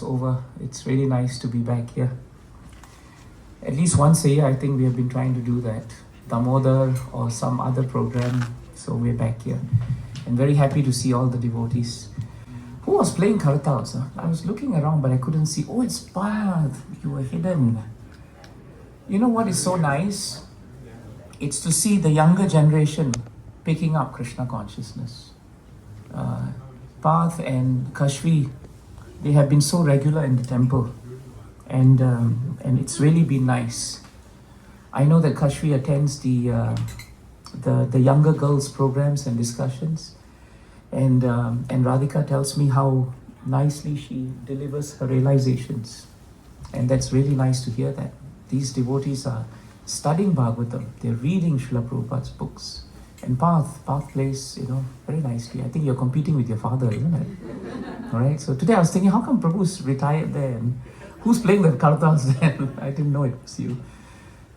Over. It's really nice to be back here. At least once a year, I think we have been trying to do that. Damodar or some other program. So we're back here. And very happy to see all the devotees. Who was playing kartals? Huh? I was looking around, but I couldn't see. Oh, it's Parth. You were hidden. You know what is so nice? It's to see the younger generation picking up Krishna consciousness. Parth and Kashvi, they have been so regular in the temple, and it's really been nice. I know that Kashvi attends the younger girls' programs and discussions, and Radhika tells me how nicely she delivers her realizations, and that's really nice to hear that. These devotees are studying Bhagavatam, they're reading Srila Prabhupada's books. And Parth plays, very nicely. I think you're competing with your father, isn't it? All right. So today I was thinking, how come Prabhu's retired there? And who's playing the kartals there? I didn't know it was you.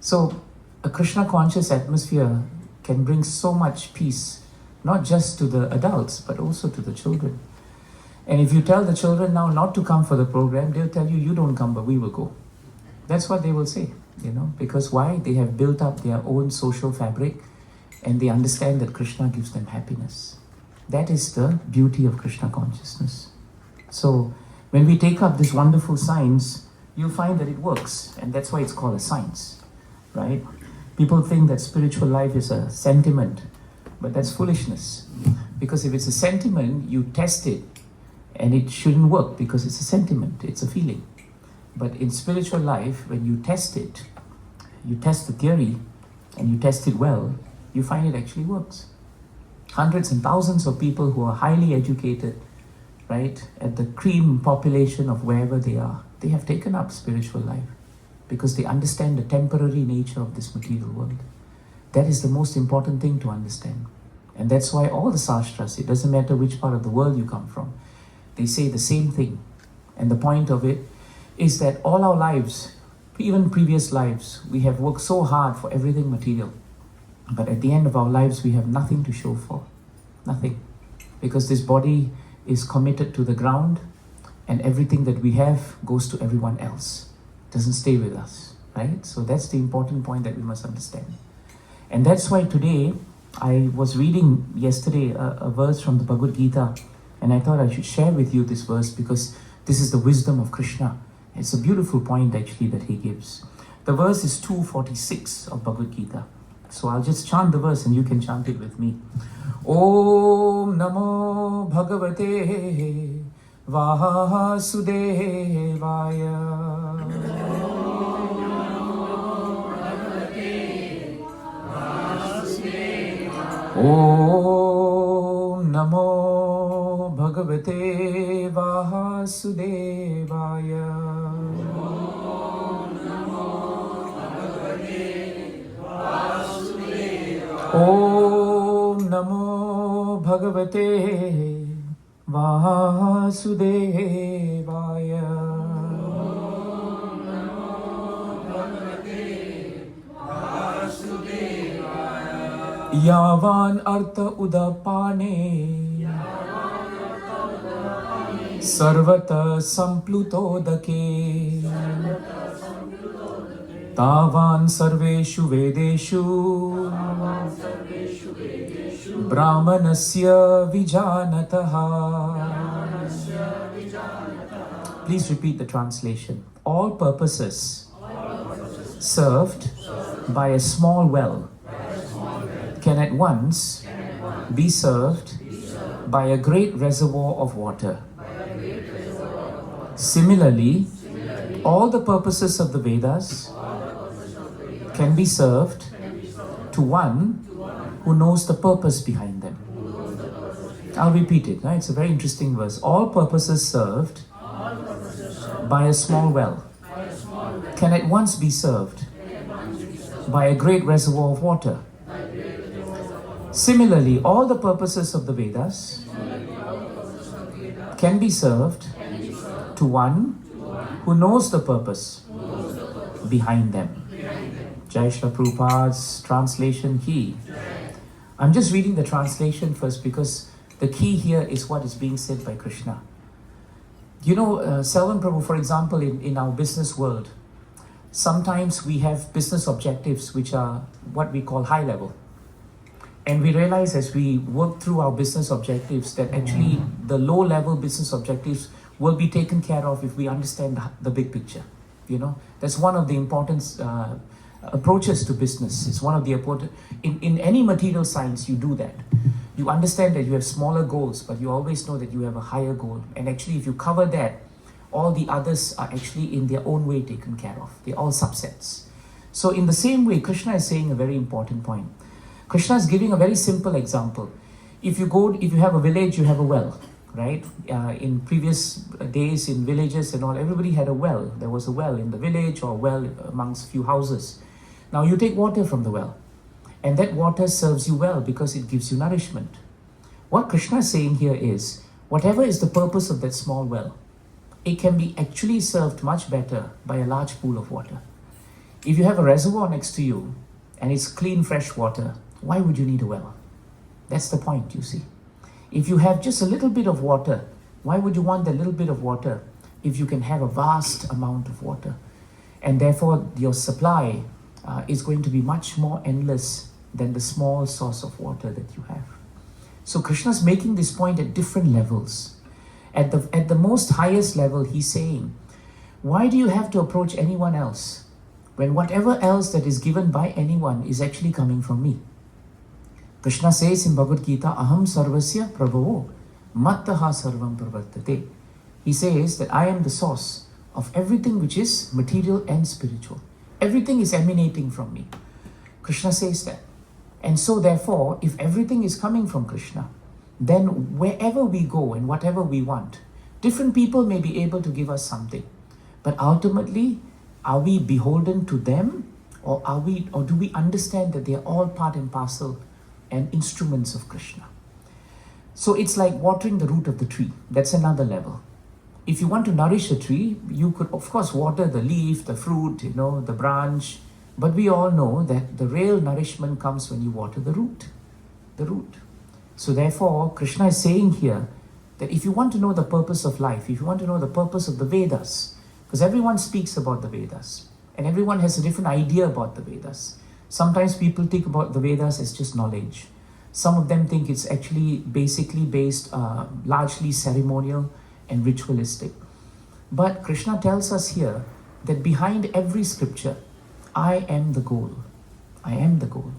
So a Krishna conscious atmosphere can bring so much peace, not just to the adults, but also to the children. And if you tell the children now not to come for the program, they'll tell you, you don't come, but we will go. That's what they will say, because why? They have built up their own social fabric. And they understand that Krishna gives them happiness. That is the beauty of Krishna consciousness. So when we take up this wonderful science, you'll find that it works. And that's why it's called a science, right? People think that spiritual life is a sentiment, but that's foolishness. Because if it's a sentiment, you test it, and it shouldn't work because it's a sentiment, it's a feeling. But in spiritual life, when you test it, you test the theory, and you test it well, you find it actually works. Hundreds and thousands of people who are highly educated, right, at the cream population of wherever they are, they have taken up spiritual life because they understand the temporary nature of this material world. That is the most important thing to understand. And that's why all the sastras, it doesn't matter which part of the world you come from, they say the same thing. And the point of it is that all our lives, even previous lives, we have worked so hard for everything material. But at the end of our lives, we have nothing to show for. Nothing. Because this body is committed to the ground, and everything that we have goes to everyone else. It doesn't stay with us, right? So that's the important point that we must understand. And that's why today, I was reading yesterday a verse from the Bhagavad Gita, and I thought I should share with you this verse because this is the wisdom of Krishna. It's a beautiful point actually that he gives. The verse is 246 of Bhagavad Gita. So I'll just chant the verse and you can chant it with me. Om Namo Bhagavate Vasudevaya. Om Namo Bhagavate Vasudevaya. Om Namo Bhagavate Vasudevaya. Om Namo Bhagavate Vasudevaya. Yavan Artha Udapane Sarvata Samplutodake Tavan Sarveshu Vedeshu Brahmanasya Vijanataha. Please repeat the translation. All purposes served by a small well can at once be served by a great reservoir of water. Similarly, all the purposes of the Vedas can be served to one who knows the purpose behind them. I'll repeat it. Right? It's a very interesting verse. All purposes served by a small well can at once be served by a great reservoir of water. Similarly, all the purposes of the Vedas can be served to one who knows the purpose behind them. Jai Srila Prabhupada's translation key. I'm just reading the translation first because the key here is what is being said by Krishna. Selvan Prabhu, for example, in our business world, sometimes we have business objectives which are what we call high level. And we realize as we work through our business objectives that actually the low level business objectives will be taken care of if we understand the big picture. That's one of the important approaches to business. It's one of the important, in any material science, you do that. You understand that you have smaller goals, but you always know that you have a higher goal. And actually, if you cover that, all the others are actually in their own way taken care of. They're all subsets. So in the same way, Krishna is saying a very important point. Krishna is giving a very simple example. If you have a village, you have a well, right? In previous days, in villages and all, everybody had a well. There was a well in the village or a well amongst few houses. Now you take water from the well, and that water serves you well because it gives you nourishment. What Krishna is saying here is, whatever is the purpose of that small well, it can be actually served much better by a large pool of water. If you have a reservoir next to you, and it's clean, fresh water, why would you need a well? That's the point, you see. If you have just a little bit of water, why would you want that little bit of water if you can have a vast amount of water? And therefore, your supply is going to be much more endless than the small source of water that you have. So Krishna's making this point at different levels. At the most highest level, he's saying, why do you have to approach anyone else when whatever else that is given by anyone is actually coming from me? Krishna says in Bhagavad Gita, Aham sarvasya prabhavo mattaha sarvam pravartate. He says that I am the source of everything which is material and spiritual. Everything is emanating from me. Krishna says that. And so therefore, if everything is coming from Krishna, then wherever we go and whatever we want, different people may be able to give us something. But ultimately, are we beholden to them, or do we understand that they are all part and parcel and instruments of Krishna? So it's like watering the root of the tree. That's another level. If you want to nourish a tree, you could of course water the leaf, the fruit, the branch, but we all know that the real nourishment comes when you water the root. So therefore, Krishna is saying here that if you want to know the purpose of life, if you want to know the purpose of the Vedas, because everyone speaks about the Vedas, and everyone has a different idea about the Vedas. Sometimes people think about the Vedas as just knowledge. Some of them think it's actually basically based largely ceremonial and ritualistic. But Krishna tells us here that behind every scripture, I am the goal. I am the goal.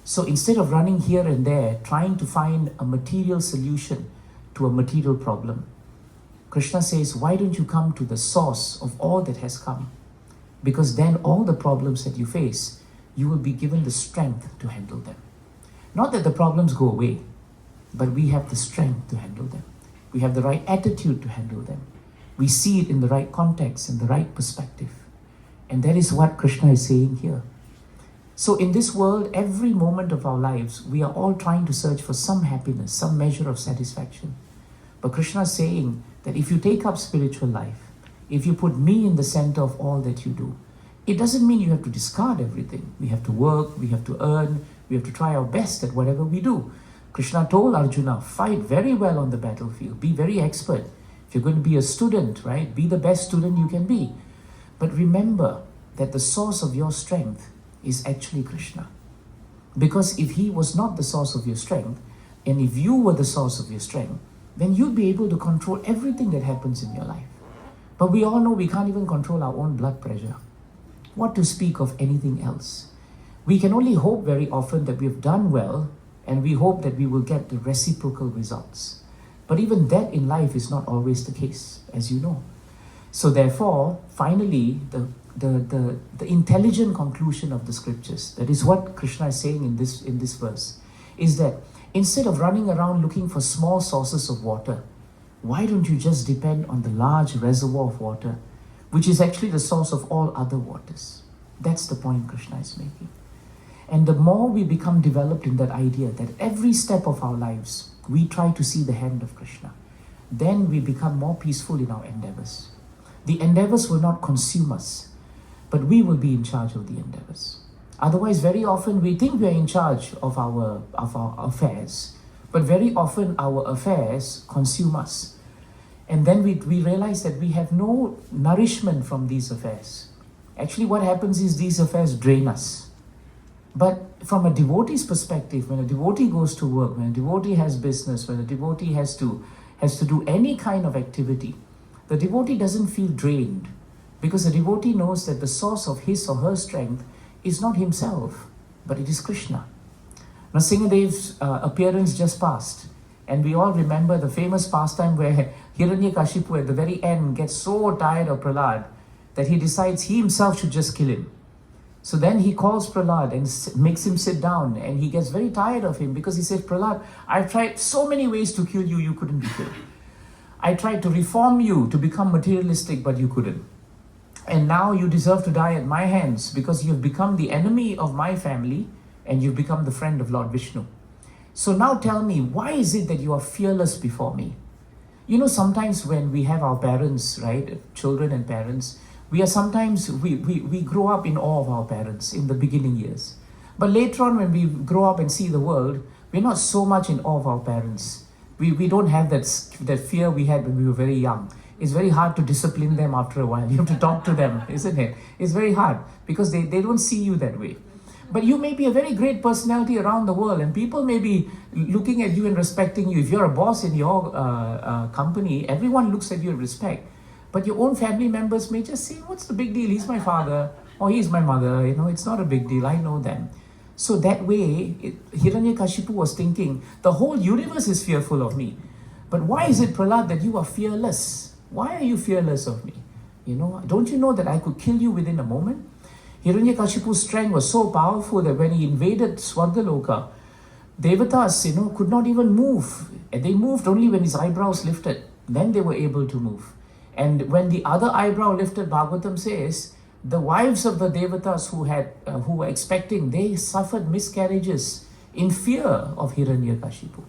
So instead of running here and there, trying to find a material solution to a material problem, Krishna says, why don't you come to the source of all that has come? Because then all the problems that you face, you will be given the strength to handle them. Not that the problems go away, but we have the strength to handle them. We have the right attitude to handle them. We see it in the right context, in the right perspective. And that is what Krishna is saying here. So in this world, every moment of our lives, we are all trying to search for some happiness, some measure of satisfaction. But Krishna is saying that if you take up spiritual life, if you put me in the center of all that you do, it doesn't mean you have to discard everything. We have to work, we have to earn, we have to try our best at whatever we do. Krishna told Arjuna, fight very well on the battlefield, be very expert. If you're going to be a student, right, be the best student you can be. But remember that the source of your strength is actually Krishna. Because if he was not the source of your strength, and if you were the source of your strength, then you'd be able to control everything that happens in your life. But we all know we can't even control our own blood pressure. What to speak of anything else? We can only hope very often that we've done well, and we hope that we will get the reciprocal results. But even that in life is not always the case, as you know. So therefore, finally, the intelligent conclusion of the scriptures, that is what Krishna is saying in this verse, is that instead of running around looking for small sources of water, why don't you just depend on the large reservoir of water, which is actually the source of all other waters? That's the point Krishna is making. And the more we become developed in that idea that every step of our lives, we try to see the hand of Krishna, then we become more peaceful in our endeavors. The endeavors will not consume us, but we will be in charge of the endeavors. Otherwise, very often we think we are in charge of our affairs, but very often our affairs consume us. And then we realize that we have no nourishment from these affairs. Actually, what happens is these affairs drain us. But from a devotee's perspective, when a devotee goes to work, when a devotee has business, when a devotee has to do any kind of activity, the devotee doesn't feel drained, because the devotee knows that the source of his or her strength is not himself, but it is Krishna. Nrsingadev's appearance just passed, and we all remember the famous pastime where Hiranyakashipu at the very end gets so tired of Prahlad that he decides he himself should just kill him. So then he calls Prahlad and makes him sit down, and he gets very tired of him because he says, Prahlad, I've tried so many ways to kill you, you couldn't be killed. I tried to reform you to become materialistic, but you couldn't. And now you deserve to die at my hands because you've become the enemy of my family and you've become the friend of Lord Vishnu. So now tell me, why is it that you are fearless before me? You know, sometimes when we have our parents, right, children and parents, we grow up in awe of our parents in the beginning years. But later on, when we grow up and see the world, we're not so much in awe of our parents. We don't have that fear we had when we were very young. It's very hard to discipline them after a while. You have to talk to them, isn't it? It's very hard because they don't see you that way. But you may be a very great personality around the world, and people may be looking at you and respecting you. If you're a boss in your company, everyone looks at you with respect. But your own family members may just say, what's the big deal? He's my father, or he's my mother. You know, it's not a big deal. I know them. So that way, Hiranyakashipu was thinking, the whole universe is fearful of me. But why is it, Prahlad, that you are fearless? Why are you fearless of me? You know, don't you know that I could kill you within a moment? Hiranyakashipu's strength was so powerful that when he invaded Swargaloka, Devatas, could not even move. And they moved only when his eyebrows lifted. Then they were able to move. And when the other eyebrow lifted, Bhagavatam says, the wives of the Devatas who were expecting, they suffered miscarriages in fear of Hiranyakashipu.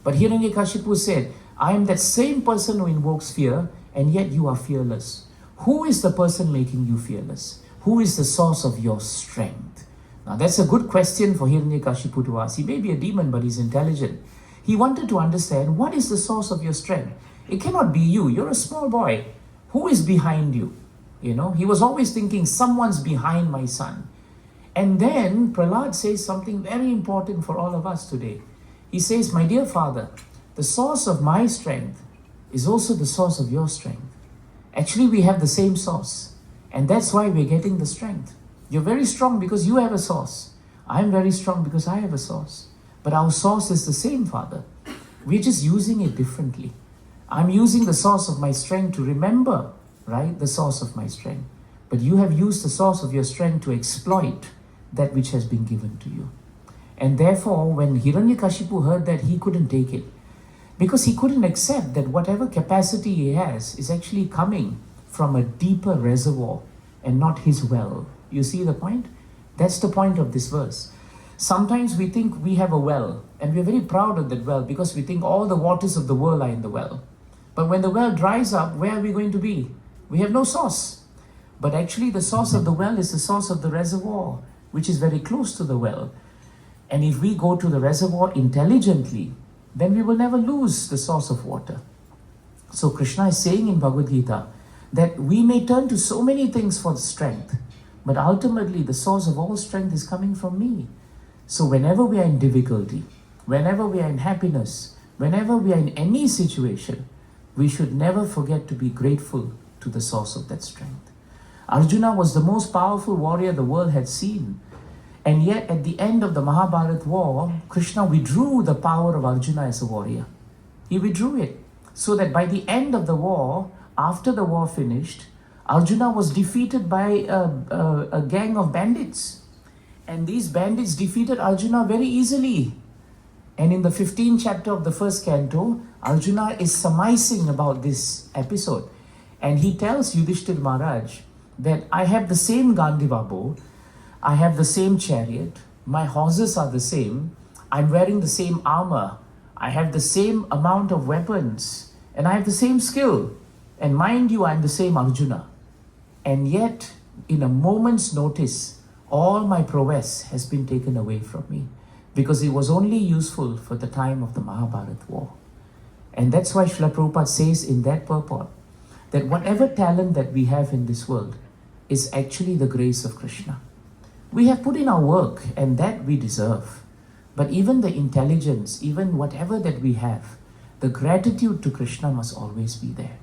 But Hiranyakashipu said, I am that same person who invokes fear, and yet you are fearless. Who is the person making you fearless? Who is the source of your strength? Now that's a good question for Hiranyakashipu to ask. He may be a demon, but he's intelligent. He wanted to understand, what is the source of your strength? It cannot be you. You're a small boy. Who is behind you? He was always thinking, someone's behind my son. And then Prahlad says something very important for all of us today. He says, my dear father, the source of my strength is also the source of your strength. Actually, we have the same source. And that's why we're getting the strength. You're very strong because you have a source. I'm very strong because I have a source. But our source is the same, Father. We're just using it differently. I'm using the source of my strength to remember, right, the source of my strength. But you have used the source of your strength to exploit that which has been given to you. And therefore, when Hiranyakashipu heard that, he couldn't take it. Because he couldn't accept that whatever capacity he has is actually coming from a deeper reservoir and not his well. You see the point? That's the point of this verse. Sometimes we think we have a well, and we're very proud of that well because we think all the waters of the world are in the well. But when the well dries up, where are we going to be? We have no source. But actually the source of the well is the source of the reservoir, which is very close to the well. And if we go to the reservoir intelligently, then we will never lose the source of water. So Krishna is saying in Bhagavad Gita that we may turn to so many things for strength, but ultimately the source of all strength is coming from me. So whenever we are in difficulty, whenever we are in happiness, whenever we are in any situation, we should never forget to be grateful to the source of that strength. Arjuna was the most powerful warrior the world had seen. And yet at the end of the Mahabharata war, Krishna withdrew the power of Arjuna as a warrior. He withdrew it. So that by the end of the war, after the war finished, Arjuna was defeated by a gang of bandits. And these bandits defeated Arjuna very easily. And in the 15th chapter of the first canto, Arjuna is surmising about this episode. And he tells Yudhishthira Maharaj that I have the same Gandiva bow, I have the same chariot, my horses are the same, I'm wearing the same armor, I have the same amount of weapons, and I have the same skill. And mind you, I'm the same Arjuna. And yet, in a moment's notice, all my prowess has been taken away from me because it was only useful for the time of the Mahabharata war. And that's why Srila Prabhupada says in that purport that whatever talent that we have in this world is actually the grace of Krishna. We have put in our work and that we deserve. But even the intelligence, even whatever that we have, the gratitude to Krishna must always be there.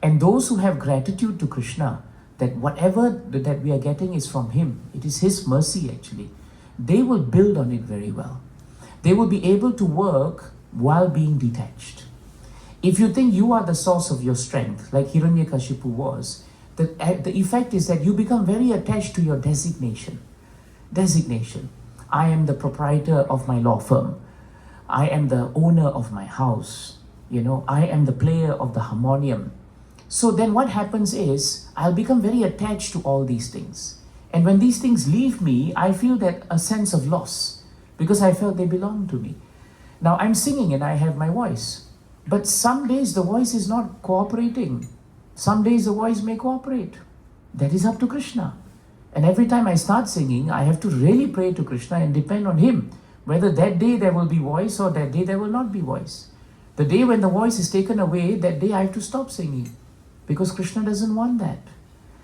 And those who have gratitude to Krishna, that whatever that we are getting is from Him, it is His mercy actually, they will build on it very well. They will be able to work while being detached. If you think you are the source of your strength, like Hiranyakashipu was, the effect is that you become very attached to your designation. I am the proprietor of my law firm. I am the owner of my house. I am the player of the harmonium. So then what happens is, I'll become very attached to all these things. And when these things leave me, I feel that a sense of loss, because I felt they belong to me. Now I'm singing and I have my voice. But some days the voice is not cooperating. Some days the voice may cooperate. That is up to Krishna. And every time I start singing, I have to really pray to Krishna and depend on Him, whether that day there will be voice or that day there will not be voice. The day when the voice is taken away, that day I have to stop singing, because Krishna doesn't want that.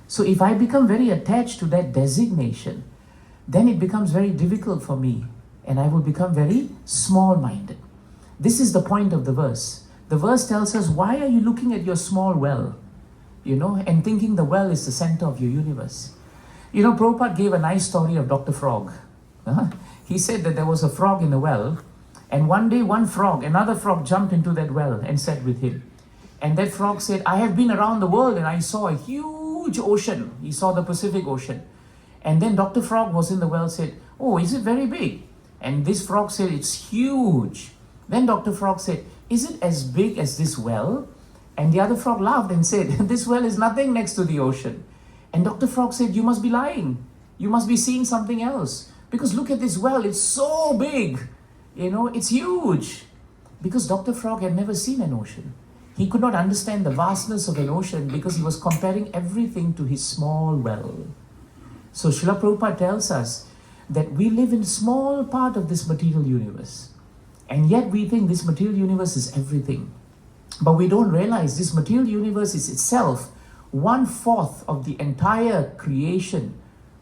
So if I become very attached to that designation, then it becomes very difficult for me, and I will become very small-minded. This is the point of the verse. The verse tells us, why are you looking at your small well, and thinking the well is the center of your universe? Prabhupada gave a nice story of Dr. Frog. He said that there was a frog in a well, and one day another frog jumped into that well and sat with him. And that frog said, I have been around the world and I saw a huge ocean. He saw the Pacific Ocean. And then Dr. Frog was in the well, said, oh, is it very big? And this frog said, it's huge. Then Dr. Frog said, is it as big as this well? And the other frog laughed and said, this well is nothing next to the ocean. And Dr. Frog said, you must be lying. You must be seeing something else. Because look at this well, it's so big. It's huge. Because Dr. Frog had never seen an ocean. He could not understand the vastness of an ocean because he was comparing everything to his small well. So Srila Prabhupada tells us that we live in a small part of this material universe. And yet we think this material universe is everything. But we don't realize this material universe is itself 1/4 of the entire creation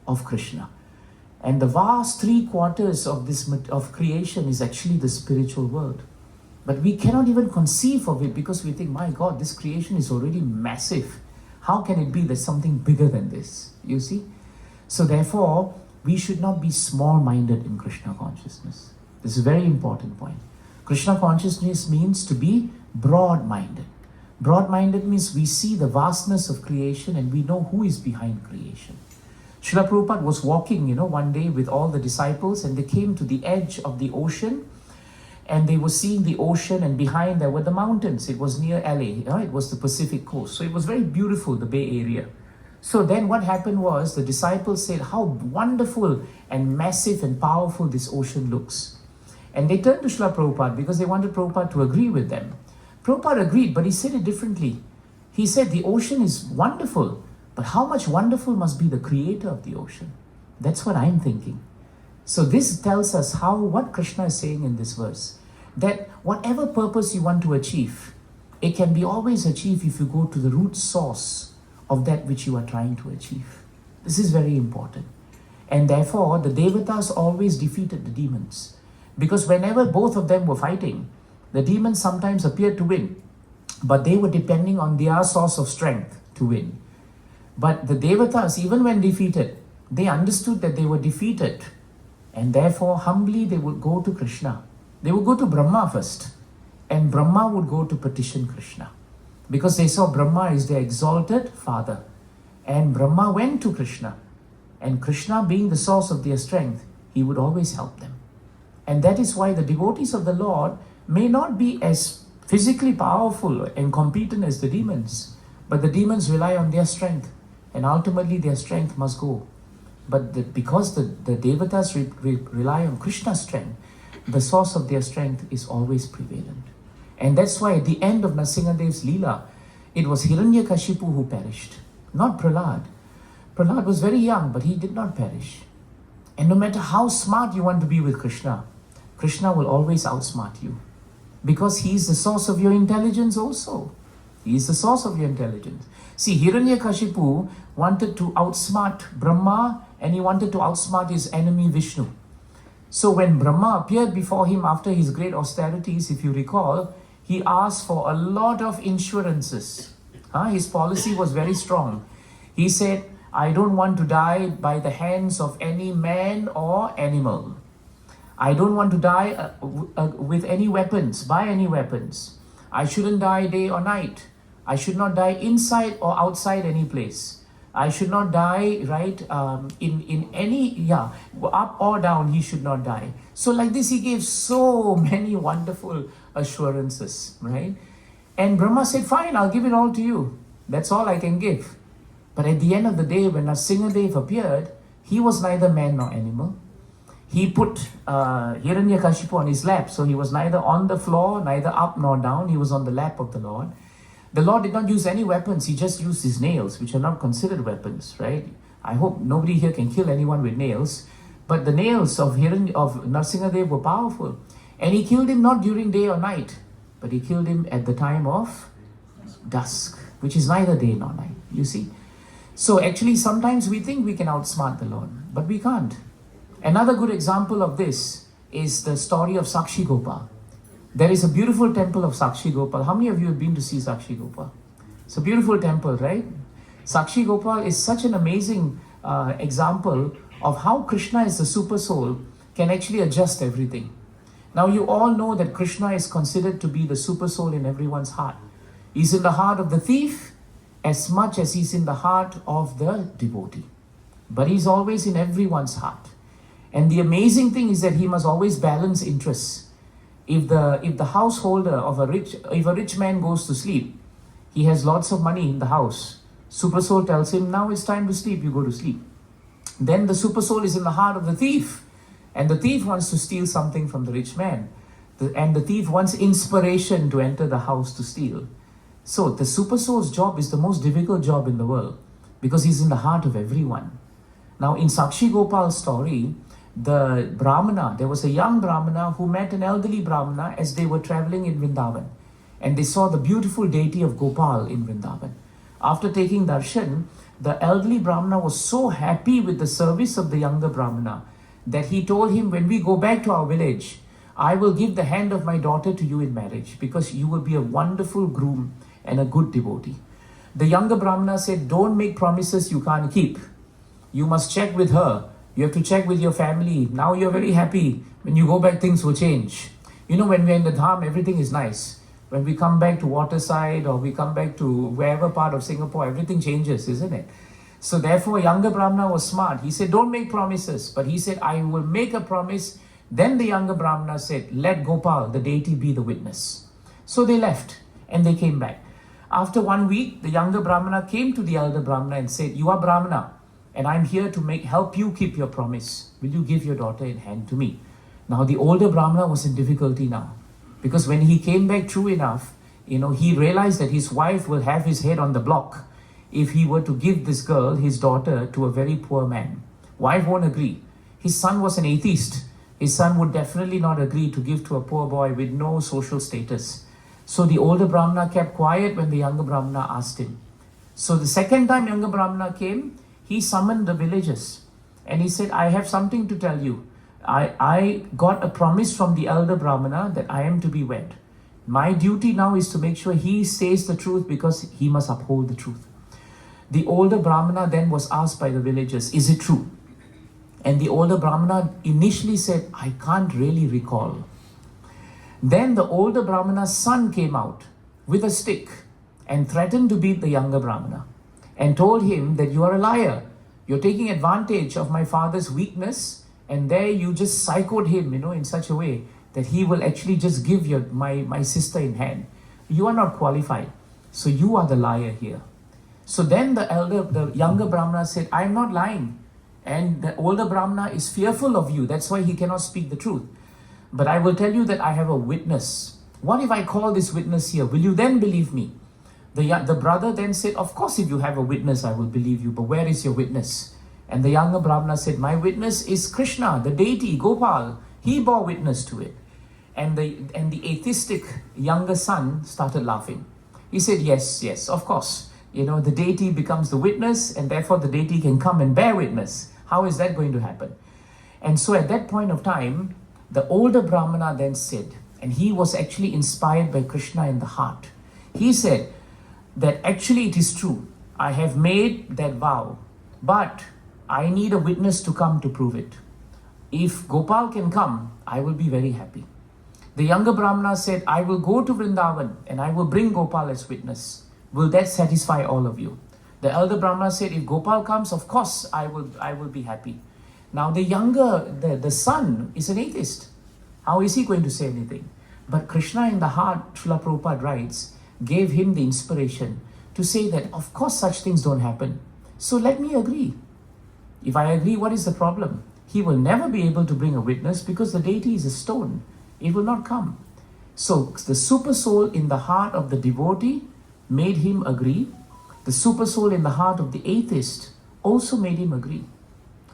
of Krishna. And the vast 3/4 of creation is actually the spiritual world. But we cannot even conceive of it because we think, my God, this creation is already massive. How can it be there's something bigger than this? You see? So therefore, we should not be small-minded in Krishna consciousness. This is a very important point. Krishna consciousness means to be broad-minded. Broad-minded means we see the vastness of creation and we know who is behind creation. Srila Prabhupada was walking, one day with all the disciples, and they came to the edge of the ocean, and they were seeing the ocean, and behind there were the mountains. It was near LA, it was the Pacific coast. So it was very beautiful, the Bay Area. So then what happened was, the disciples said, how wonderful and massive and powerful this ocean looks. And they turned to Srila Prabhupada because they wanted Prabhupada to agree with them. Prabhupada agreed, but he said it differently. He said the ocean is wonderful, but how much wonderful must be the creator of the ocean? That's what I'm thinking. So this tells us what Krishna is saying in this verse, that whatever purpose you want to achieve, it can be always achieved if you go to the root source of that which you are trying to achieve. This is very important. And therefore, the Devatas always defeated the demons. Because whenever both of them were fighting, the demons sometimes appeared to win, but they were depending on their source of strength to win. But the Devatas, even when defeated, they understood that they were defeated, and therefore humbly they would go to Krishna. They would go to Brahma first, and Brahma would go to petition Krishna, because they saw Brahma is their exalted father. And Brahma went to Krishna, and Krishna, being the source of their strength, he would always help them. And that is why the devotees of the Lord may not be as physically powerful and competent as the demons, but the demons rely on their strength, and ultimately their strength must go. But because the Devatas rely on Krishna's strength, the source of their strength is always prevalent. And that's why at the end of Nrsimhadev's Leela, it was Hiranyakashipu who perished, not Prahlad. Prahlad was very young, but he did not perish. And no matter how smart you want to be with Krishna, Krishna will always outsmart you. Because he is the source of your intelligence also. He is the source of your intelligence. See, Hiranyakashipu wanted to outsmart Brahma, and he wanted to outsmart his enemy Vishnu. So when Brahma appeared before him after his great austerities, if you recall, he asked for a lot of insurances. His policy was very strong. He said, I don't want to die by the hands of any man or animal. I don't want to die with any weapons, by any weapons. I shouldn't die day or night. I should not die inside or outside any place. I should not die, right, in any, up or down, he should not die. So like this, he gave so many wonderful assurances, right? And Brahma said, fine, I'll give it all to you. That's all I can give. But at the end of the day, when Nrsimhadev appeared, he was neither man nor animal. He put Hiranyakashipu on his lap, so he was neither on the floor, neither up nor down. He was on the lap of the Lord. The Lord did not use any weapons. He just used his nails, which are not considered weapons, right? I hope nobody here can kill anyone with nails. But the nails of Nrsimhadev were powerful. And he killed him not during day or night, but he killed him at the time of dusk, which is neither day nor night, you see. So actually, sometimes we think we can outsmart the Lord, but we can't. Another good example of this is the story of Sakshi Gopal. There is a beautiful temple of Sakshi Gopal. How many of you have been to see Sakshi Gopal? It's a beautiful temple, right? Sakshi Gopal is such an amazing example of how Krishna is the super soul can actually adjust everything. Now you all know that Krishna is considered to be the super soul in everyone's heart. He's in the heart of the thief as much as he's in the heart of the devotee. But he's always in everyone's heart. And the amazing thing is that he must always balance interests. If the householder of if a rich man goes to sleep, he has lots of money in the house. Super soul tells him, now it's time to sleep, you go to sleep. Then the super soul is in the heart of the thief, and the thief wants to steal something from the rich man. And the thief wants inspiration to enter the house to steal. So the super soul's job is the most difficult job in the world because he's in the heart of everyone. Now in Sakshi Gopal's story, the Brahmana, there was a young Brahmana who met an elderly Brahmana as they were traveling in Vrindavan. And they saw the beautiful deity of Gopal in Vrindavan. After taking darshan, the elderly Brahmana was so happy with the service of the younger Brahmana that he told him, when we go back to our village, I will give the hand of my daughter to you in marriage because you will be a wonderful groom and a good devotee. The younger Brahmana said, don't make promises you can't keep. You must check with her. You have to check with your family. Now you're very happy. When you go back, things will change. You know, when we're in the Dham, everything is nice. When we come back to Waterside or we come back to wherever part of Singapore, everything changes, isn't it? So therefore, younger Brahmana was smart. He said, don't make promises. But he said, I will make a promise. Then the younger Brahmana said, let Gopal, the deity, be the witness. So they left and they came back. After 1 week, the younger Brahmana came to the elder Brahmana and said, you are Brahmana and I'm here to help you keep your promise. Will you give your daughter in hand to me? Now the older Brahmana was in difficulty now. Because when he came back true enough, he realized that his wife will have his head on the block if he were to give this girl, his daughter, to a very poor man. Wife won't agree. His son was an atheist. His son would definitely not agree to give to a poor boy with no social status. So the older Brahmana kept quiet when the younger Brahmana asked him. So the second time younger Brahmana came, he summoned the villagers. And he said, I have something to tell you. I got a promise from the elder Brahmana that I am to be wed. My duty now is to make sure he says the truth because he must uphold the truth. The older Brahmana then was asked by the villagers, is it true? And the older Brahmana initially said, I can't really recall. Then the older Brahmana's son came out with a stick and threatened to beat the younger Brahmana and told him that you are a liar. You're taking advantage of my father's weakness, and there you just psychoed him, in such a way that he will actually just give my sister in hand. You are not qualified. So you are the liar here. So then the younger Brahmana said, I am not lying. And the older Brahmana is fearful of you. That's why he cannot speak the truth. But I will tell you that I have a witness. What if I call this witness here? Will you then believe me? The brother then said, of course, if you have a witness, I will believe you. But where is your witness? And the younger Brahmana said, my witness is Krishna, the deity, Gopal. He bore witness to it. And the atheistic younger son started laughing. He said, yes, of course. The deity becomes the witness, and therefore the deity can come and bear witness. How is that going to happen? And so at that point of time, the older Brahmana then said, and he was actually inspired by Krishna in the heart. He said that actually it is true. I have made that vow, but I need a witness to come to prove it. If Gopal can come, I will be very happy. The younger Brahmana said, I will go to Vrindavan and I will bring Gopal as witness. Will that satisfy all of you? The elder Brahmana said, if Gopal comes, of course I will be happy. Now the son is an atheist. How is he going to say anything? But Krishna in the heart, Srila Prabhupada writes, gave him the inspiration to say that of course such things don't happen. So let me agree. If I agree, what is the problem? He will never be able to bring a witness because the deity is a stone. It will not come. So the super soul in the heart of the devotee made him agree. The super soul in the heart of the atheist also made him agree.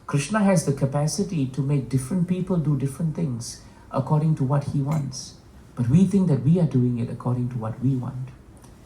Krishna has the capacity to make different people do different things according to what he wants. But we think that we are doing it according to what we want.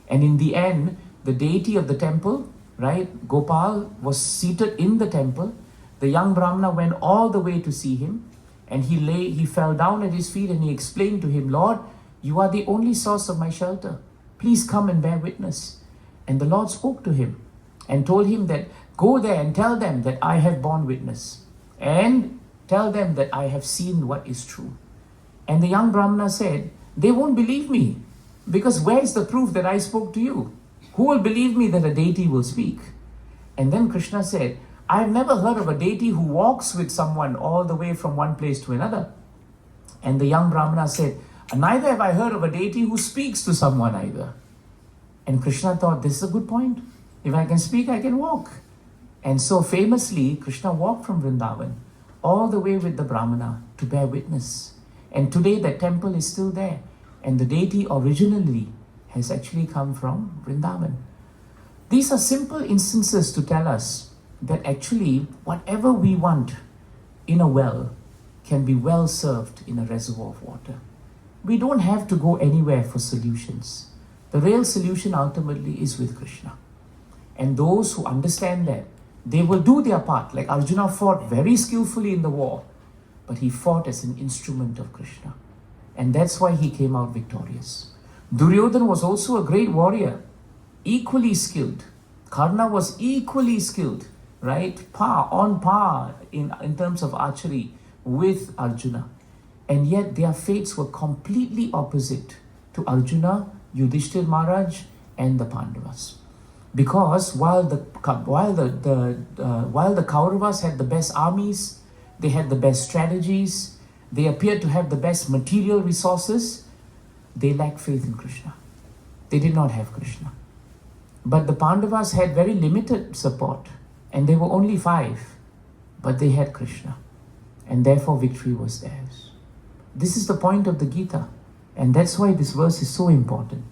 And in the end, the deity of the temple, right, Gopal was seated in the temple. The young Brahmana went all the way to see him, and he fell down at his feet and he explained to him, Lord, you are the only source of my shelter. Please come and bear witness. And the Lord spoke to him and told him that go there and tell them that I have borne witness, and tell them that I have seen what is true. And the young Brahmana said, they won't believe me, because where is the proof that I spoke to you? Who will believe me that a deity will speak? And then Krishna said, I have never heard of a deity who walks with someone all the way from one place to another. And the young Brahmana said, neither have I heard of a deity who speaks to someone either. And Krishna thought, this is a good point. If I can speak, I can walk. And so famously, Krishna walked from Vrindavan all the way with the Brahmana to bear witness. And today that temple is still there. And the deity originally has actually come from Vrindavan. These are simple instances to tell us that actually whatever we want in a well can be well served in a reservoir of water. We don't have to go anywhere for solutions. The real solution ultimately is with Krishna. And those who understand that, they will do their part. Like Arjuna fought very skillfully in the war, but he fought as an instrument of Krishna. And that's why he came out victorious. Duryodhana was also a great warrior, equally skilled. Karna was equally skilled, right? On par in terms of archery with Arjuna. And yet their fates were completely opposite to Arjuna, Yudhishthir Maharaj, and the Pandavas. Because while the Kauravas had the best armies, they had the best strategies, they appeared to have the best material resources, they lacked faith in Krishna. They did not have Krishna. But the Pandavas had very limited support, and they were only 5, but they had Krishna, and therefore victory was theirs. This is the point of the Gita, and that's why this verse is so important.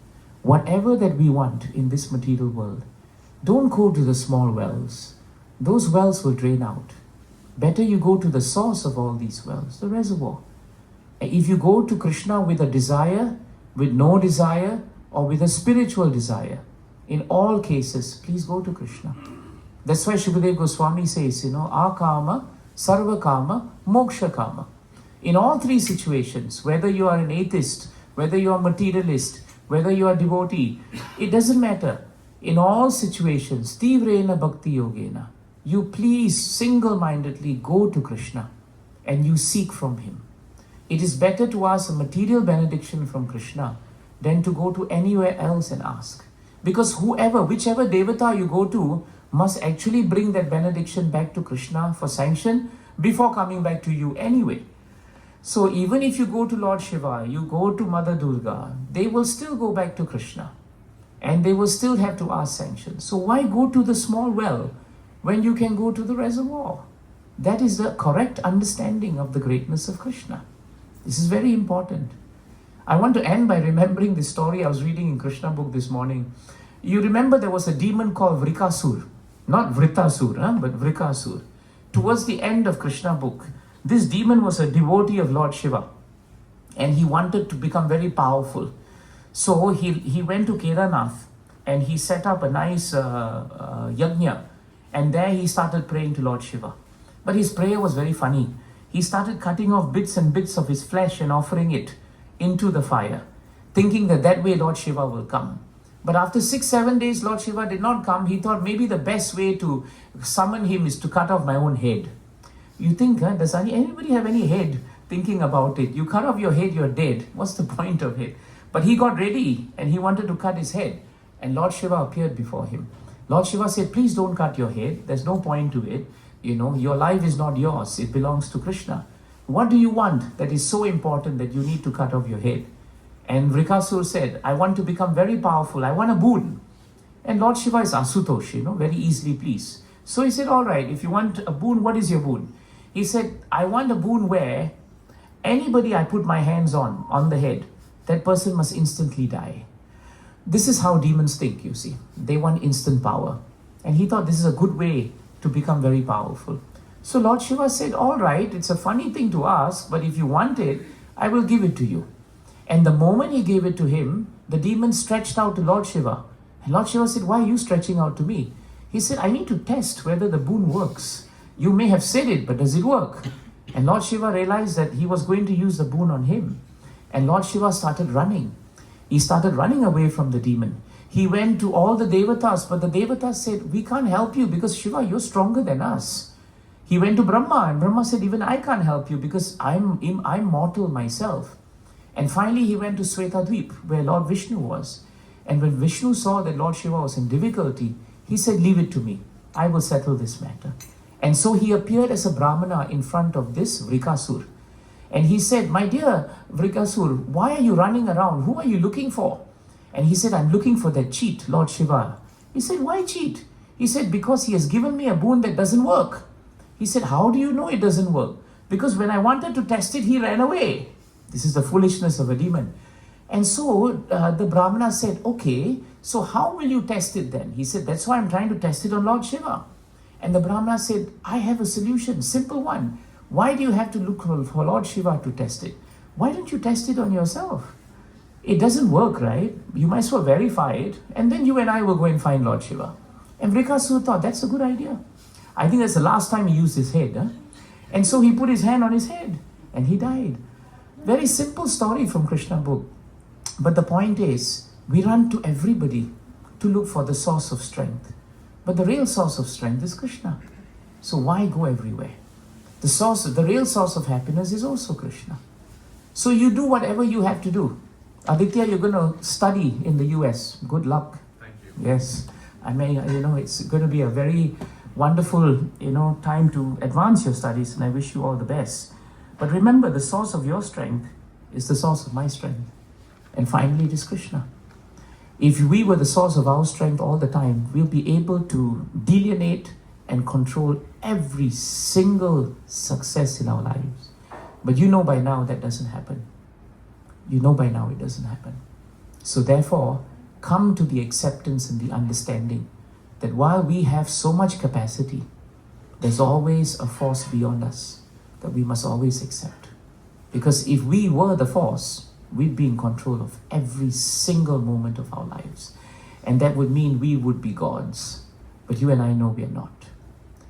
Whatever that we want in this material world, don't go to the small wells. Those wells will drain out. Better you go to the source of all these wells, the reservoir. If you go to Krishna with a desire, with no desire, or with a spiritual desire, in all cases, please go to Krishna. That's why Shukadeva Goswami says, akama, sarva kama, moksha kama. In all 3 situations, whether you are an atheist, whether you are materialist, whether you are devotee, it doesn't matter. In all situations, tivrena bhakti yogena, you please single-mindedly go to Krishna and you seek from him. It is better to ask a material benediction from Krishna than to go to anywhere else and ask. Because whichever devata you go to must actually bring that benediction back to Krishna for sanction before coming back to you anyway. So even if you go to Lord Shiva, you go to Mother Durga, they will still go back to Krishna. And they will still have to ask sanction. So why go to the small well when you can go to the reservoir? That is the correct understanding of the greatness of Krishna. This is very important. I want to end by remembering the story I was reading in Krishna book this morning. You remember there was a demon called Vrikasura. Not Vritasura, but Vrikasura. Towards the end of Krishna book, this demon was a devotee of Lord Shiva. and he wanted to become very powerful. So he went to Kedarnath and he set up a nice yajna, and there he started praying to Lord Shiva. But his prayer was very funny. He started cutting off bits and bits of his flesh and offering it into the fire, thinking that that way Lord Shiva will come. But after 6-7 days, Lord Shiva did not come. He thought maybe the best way to summon him is to cut off my own head. You think, does anybody have any head thinking about it? You cut off your head, you're dead. What's the point of it? But he got ready and he wanted to cut his head. And Lord Shiva appeared before him. Lord Shiva said, please don't cut your head. There's no point to it. Your life is not yours. It belongs to Krishna. What do you want that is so important that you need to cut off your head? And Vrikasura said, I want to become very powerful. I want a boon. And Lord Shiva is Asutosh, very easily pleased. So he said, all right, if you want a boon, what is your boon? He said, I want a boon where anybody I put my hands on the head, that person must instantly die. This is how demons think, you see. They want instant power. And he thought this is a good way to become very powerful. So Lord Shiva said, all right, it's a funny thing to ask, but if you want it, I will give it to you. And the moment he gave it to him, the demon stretched out to Lord Shiva. And Lord Shiva said, why are you stretching out to me? He said, I need to test whether the boon works. You may have said it, but does it work? And Lord Shiva realized that he was going to use the boon on him. And Lord Shiva started running. He started running away from the demon. He went to all the Devatas, but the Devatas said, we can't help you because Shiva, you're stronger than us. He went to Brahma, and Brahma said, even I can't help you because I'm mortal myself. And finally he went to Svetadweep, where Lord Vishnu was. And when Vishnu saw that Lord Shiva was in difficulty, he said, leave it to me. I will settle this matter. And so he appeared as a Brahmana in front of this Vrikasura. And he said, my dear Vrikasura, why are you running around? Who are you looking for? And he said, I'm looking for that cheat, Lord Shiva. He said, why cheat? He said, because he has given me a boon that doesn't work. He said, how do you know it doesn't work? Because when I wanted to test it, he ran away. This is the foolishness of a demon. And so the Brahmana said, okay, so how will you test it then? He said, that's why I'm trying to test it on Lord Shiva. And the Brahmana said, I have a solution, simple one. Why do you have to look for Lord Shiva to test it? Why don't you test it on yourself? It doesn't work, right? You might as well verify it, and then you and I will go and find Lord Shiva. And Vrikasura thought, that's a good idea. I think that's the last time he used his head. Huh? And so he put his hand on his head, and he died. Very simple story from Krishna book. But the point is, we run to everybody to look for the source of strength. But the real source of strength is Krishna. So why go everywhere? The real source of happiness is also Krishna. So you do whatever you have to do. Aditya, you're going to study in the US. Good luck. Thank you. Yes. I mean, it's going to be a very wonderful, time to advance your studies, and I wish you all the best. But remember, the source of your strength is the source of my strength. And finally, it is Krishna. If we were the source of our strength all the time, we'll be able to delineate and control every single success in our lives. But by now that doesn't happen. By now it doesn't happen. So therefore, come to the acceptance and the understanding that while we have so much capacity, there's always a force beyond us that we must always accept. Because if we were the force, we'd be in control of every single moment of our lives. And that would mean we would be gods. But you and I know we are not.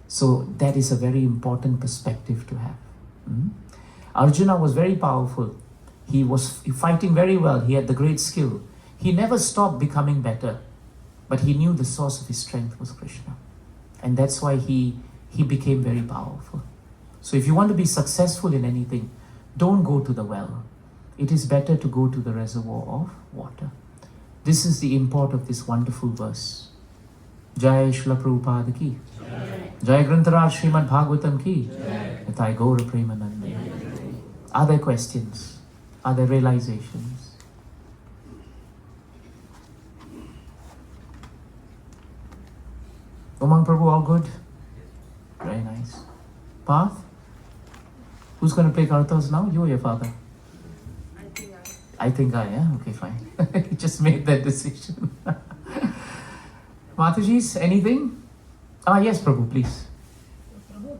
So that is a very important perspective to have. Arjuna was very powerful. He was fighting very well. He had the great skill. He never stopped becoming better. But he knew the source of his strength was Krishna. And that's why he became very powerful. So if you want to be successful in anything, don't go to the well. It is better to go to the reservoir of water. This is the import of this wonderful verse. Jai Srila Prabhupada ki. Jai Grantaraj Srimad Bhagavatam ki. Jai Gaura Premanjana. Are there questions? Are there realizations? Umang Prabhu, all good? Very nice. Path? Who's going to play kartals now? You or your father? I think I, yeah? Okay, fine. He just made that decision. Matajis, anything? Yes, Prabhu, please. Prabhu,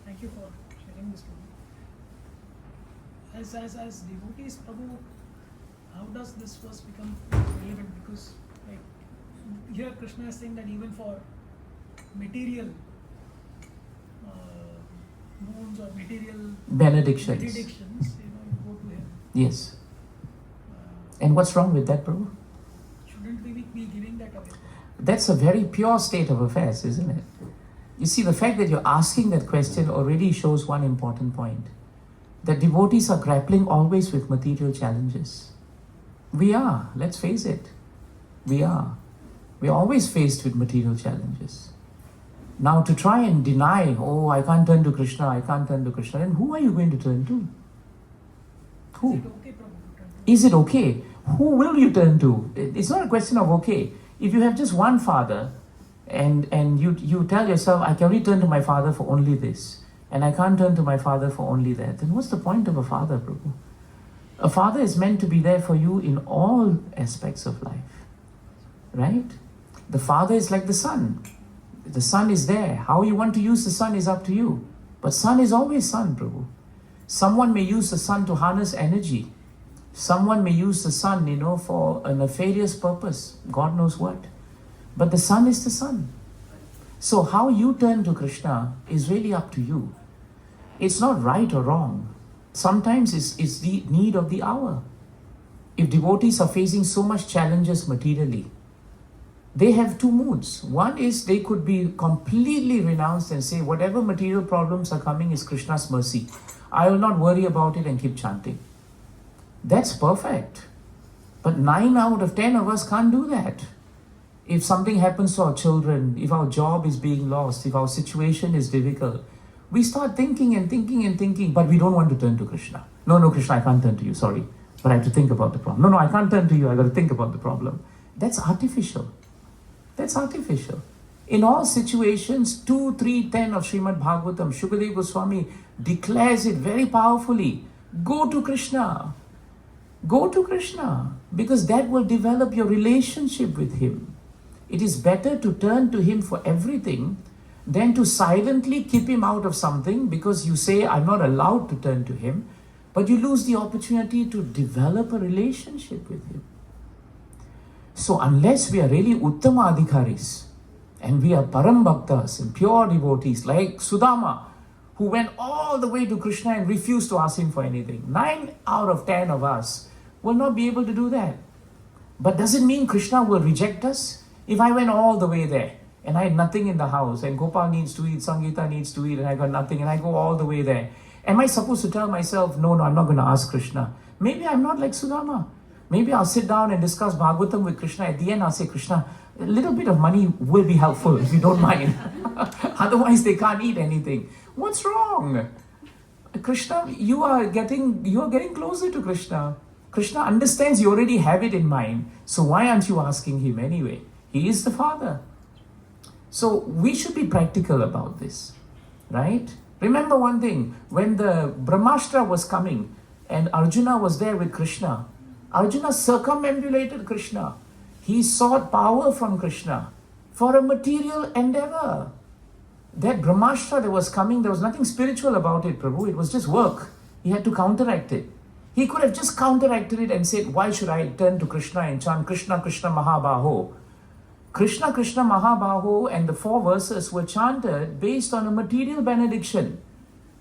thank you for sharing this as devotees, Prabhu, how does this verse become relevant? Because like here Krishna is saying that even for material boons or material benedictions, you go to him. Yes. And what's wrong with that, Prabhu? Shouldn't we be giving that away? That's a very pure state of affairs, isn't it? You see, the fact that you're asking that question already shows one important point. That devotees are grappling always with material challenges. We are, let's face it. We are. We're always faced with material challenges. Now to try and deny, oh, I can't turn to Krishna, I can't turn to Krishna, then who are you going to turn to? Who? Is it okay, Prabhu, to turn to? Is it okay? Who will you turn to? It's not a question of okay. If you have just one father and you tell yourself, I can only turn to my father for only this, and I can't turn to my father for only that, then what's the point of a father, Prabhu? A father is meant to be there for you in all aspects of life, right? The father is like the sun. The sun is there. How you want to use the sun is up to you. But sun is always sun, Prabhu. Someone may use the sun to harness energy. Someone may use the sun, for a nefarious purpose. God knows what. But the sun is the sun. So how you turn to Krishna is really up to you. It's not right or wrong. Sometimes it's the need of the hour. If devotees are facing so much challenges materially, they have two moods. One is they could be completely renounced and say, whatever material problems are coming is Krishna's mercy. I will not worry about it and keep chanting. That's perfect. But 9 out of 10 of us can't do that. If something happens to our children, if our job is being lost, if our situation is difficult, we start thinking and thinking and thinking, but we don't want to turn to Krishna. No, Krishna, I can't turn to you, sorry. But I have to think about the problem. No, I can't turn to you, I got to think about the problem. That's artificial. That's artificial. In all situations, 2, 3, 10 of Srimad Bhagavatam, Shukadeva Goswami declares it very powerfully. Go to Krishna. Go to Krishna, because that will develop your relationship with Him. It is better to turn to Him for everything than to silently keep Him out of something because you say, I'm not allowed to turn to Him, but you lose the opportunity to develop a relationship with Him. So unless we are really Uttama Adhikaris, and we are Param Bhaktas and pure devotees like Sudama, who went all the way to Krishna and refused to ask Him for anything, 9 out of 10 of us will not be able to do that. But does it mean Krishna will reject us? If I went all the way there, and I had nothing in the house, and Gopal needs to eat, Sangeeta needs to eat, and I got nothing, and I go all the way there, am I supposed to tell myself, no, I'm not going to ask Krishna? Maybe I'm not like Sudama. Maybe I'll sit down and discuss Bhagavatam with Krishna. At the end, I'll say, Krishna, a little bit of money will be helpful if you don't mind. Otherwise, they can't eat anything. What's wrong? Krishna, you are getting closer to Krishna. Krishna understands you already have it in mind. So why aren't you asking Him anyway? He is the Father. So we should be practical about this, right? Remember one thing, when the Brahmastra was coming and Arjuna was there with Krishna, Arjuna circumambulated Krishna. He sought power from Krishna for a material endeavor. That Brahmastra that was coming, there was nothing spiritual about it, Prabhu. It was just work. He had to counteract it. He could have just counteracted it and said, why should I turn to Krishna and chant Krishna, Krishna, Mahabaho? Krishna, Krishna, Mahabaho and the 4 verses were chanted based on a material benediction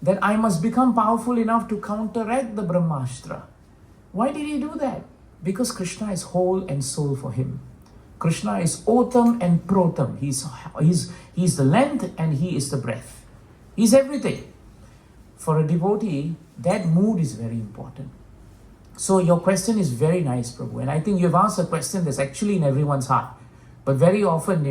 that I must become powerful enough to counteract the Brahmastra. Why did he do that? Because Krishna is whole and soul for him. Krishna is Otam and Protam. He's the length and He is the breadth. He's everything. For a devotee, that mood is very important. So your question is very nice, Prabhu. And I think you've asked a question that's actually in everyone's heart. But very often,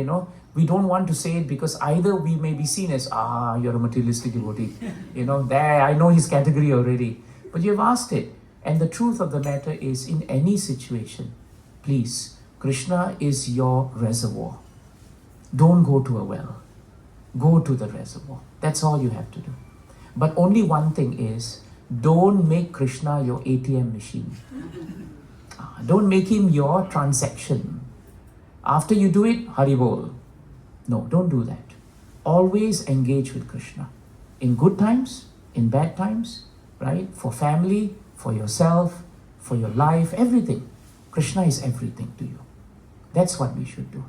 we don't want to say it because either we may be seen as, you're a materialistic devotee. There, I know his category already. But you've asked it. And the truth of the matter is, in any situation, please, Krishna is your reservoir. Don't go to a well. Go to the reservoir. That's all you have to do. But only one thing is, don't make Krishna your ATM machine. Don't make Him your transaction. After you do it, Haribol. No, don't do that. Always engage with Krishna. In good times, in bad times, right? For family, for yourself, for your life, everything. Krishna is everything to you. That's what we should do.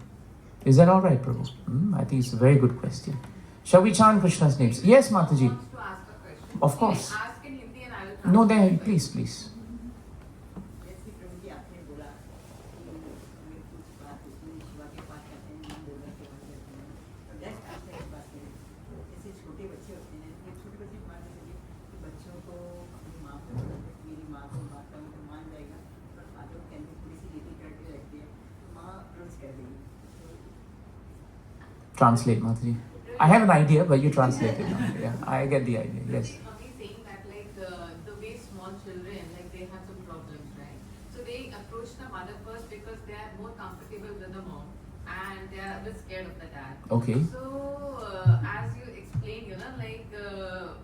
Is that all right, Prabhu? I think it's a very good question. Shall we chant Krishna's names? Yes, Mataji. Wants to ask a question. Of course. Can I ask in Hindi and I will translate. No, there, please, please. जैसे प्रभु जी आपने बोला कि हमें कुछ बात उसमें शिवा के पास करते हैं हम दुर्गा के पास करते हैं तो नेक्स्ट आपसे एक बात करें जैसे छोटे बच्चे होते हैं ये छोटे बच्चे मान लीजिए कि बच्चों को अपनी माँ को मेरी माँ को माता हूँ तो मान जाएगा पर फादर को कहने थोड़ी सी रीति करके रखती है तो माँ रोज कर देगी Translate, Mataji. I have an idea, but you translate it. Yeah, I get the idea. Yes. Only saying that like the way small children like they have some problems, right? So they approach the mother first because they are more comfortable with the mom and they are a bit scared of the dad. Okay. So as you explained, like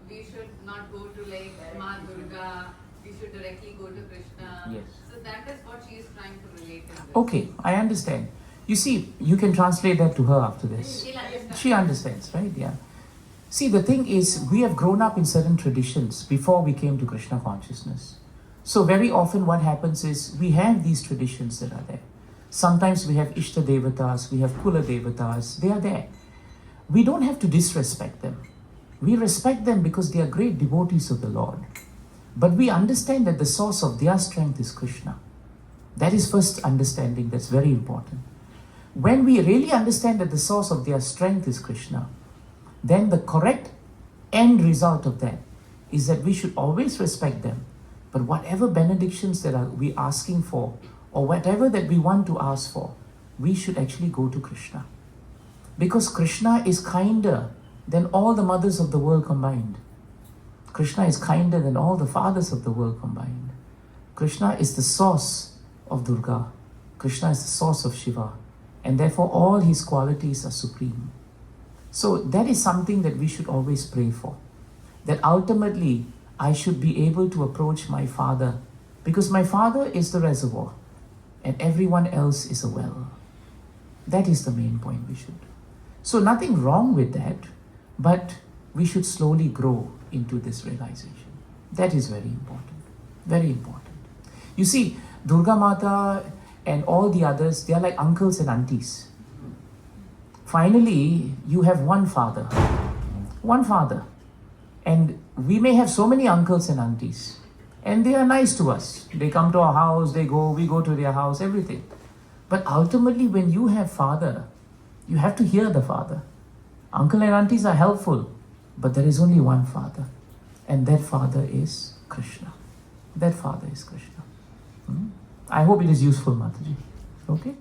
we should not go to like Ma Durga. We should directly go to Krishna. Yes. So that is what she is trying to relate in this. Okay, I understand. You see, you can translate that to her after this. She'll understand. She understands, right? Yeah. See, the thing is, we have grown up in certain traditions before we came to Krishna consciousness. So very often what happens is, we have these traditions that are there. Sometimes we have Ishta Devatas, we have Kula Devatas, they are there. We don't have to disrespect them. We respect them because they are great devotees of the Lord. But we understand that the source of their strength is Krishna. That is first understanding, that's very important. When we really understand that the source of their strength is Krishna, then the correct end result of that is that we should always respect them. But whatever benedictions that we are asking for, or whatever that we want to ask for, we should actually go to Krishna. Because Krishna is kinder than all the mothers of the world combined. Krishna is kinder than all the fathers of the world combined. Krishna is the source of Durga. Krishna is the source of Shiva. And therefore all his qualities are supreme. So that is something that we should always pray for. That ultimately I should be able to approach my father, because my father is the reservoir and everyone else is a well. That is the main point we should do. So nothing wrong with that, but we should slowly grow into this realization. That is very important. Very important. You see, Durga Mata and all the others, they are like uncles and aunties. Finally, you have one father. One father. And we may have so many uncles and aunties. And they are nice to us. They come to our house, we go to their house, everything. But ultimately, when you have father, you have to hear the father. Uncle and aunties are helpful, but there is only one father. And that father is Krishna. That father is Krishna. I hope it is useful, Mataji. Okay?